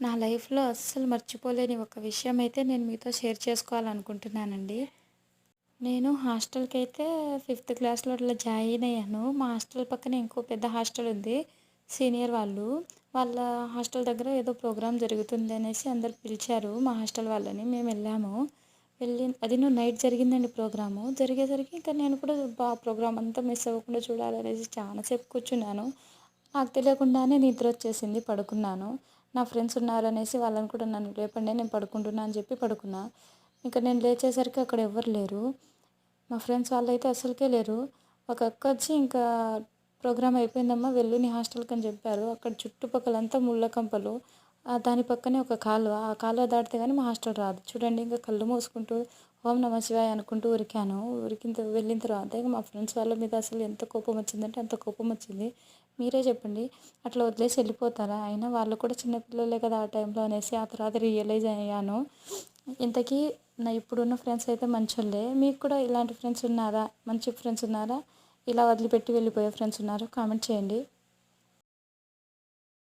నా లైఫ్‌లో అస్సలు మర్చిపోలేని ఒక విషయం అయితే నేను మీతో షేర్ చేసుకోవాలనుకుంటున్నానండి. నేను హాస్టల్‌కైతే ఫిఫ్త్ క్లాస్‌లో అట్లా జాయిన్ అయ్యాను. మా హాస్టల్ పక్కనే ఇంకో పెద్ద హాస్టల్ ఉంది. సీనియర్ వాళ్ళు. వాళ్ళ హాస్టల్ దగ్గర ఏదో ప్రోగ్రామ్ జరుగుతుంది అనేసి అందరూ పిలిచారు మా హాస్టల్ వాళ్ళని. మేమెళ్ళాము. నైట్ జరిగిందండి ప్రోగ్రాము. జరిగేసరికి ఇంకా నేను కూడా ప్రోగ్రామ్ అంతా మిస్ అవ్వకుండా చూడాలనేసి చాలా సేపు కూర్చున్నాను. నాకు తెలియకుండానే నిద్రొచ్చేసింది. పడుకున్నాను. నా ఫ్రెండ్స్ ఉన్నారనేసి వాళ్ళని కూడా నన్ను లేపండి నేను పడుకుంటున్నా అని చెప్పి పడుకున్నా. ఇంక నేను లేచేసరికి అక్కడ ఎవ్వరు లేరు. మా ఫ్రెండ్స్ వాళ్ళైతే అస్సలకే లేరు. ఒక అక్కొచ్చి ఇంకా "ప్రోగ్రామ్ అయిపోయిందమ్మా వెళ్ళు నీ హాస్టల్‌కి" అని చెప్పారు. అక్కడ చుట్టుపక్కలంతా ముళ్ళ కంపలు. దాని పక్కనే ఒక కాలువ. ఆ కాలువ దాటితే గాని మా హాస్టల్ రాదు. చూడండి ఇంక కళ్ళు మూసుకుంటూ ఓం నమః శివాయ అనుకుంటూ ఉరికాను. వెళ్ళిన తర్వాత ఇక మా ఫ్రెండ్స్ వాళ్ళ మీద అసలు ఎంత కోపం వచ్చిందంటే అంత కోపం వచ్చింది. మీరే చెప్పండి. అట్లా వదిలేసి వెళ్ళిపోతారా? అయినా వాళ్ళు కూడా చిన్న పిల్లలే కదా ఆ టైంలో అనేసి ఆ తర్వాత రియలైజ్ అయ్యాను. ఇంతకీ నా ఇప్పుడున్న ఫ్రెండ్స్ అయితే మంచోళ్ళే. మీకు కూడా ఇలాంటి ఫ్రెండ్స్ ఉన్నారా? మంచి ఫ్రెండ్స్ ఉన్నారా? ఇలా వదిలిపెట్టి వెళ్ళిపోయే ఫ్రెండ్స్ ఉన్నారా? కామెంట్ చేయండి.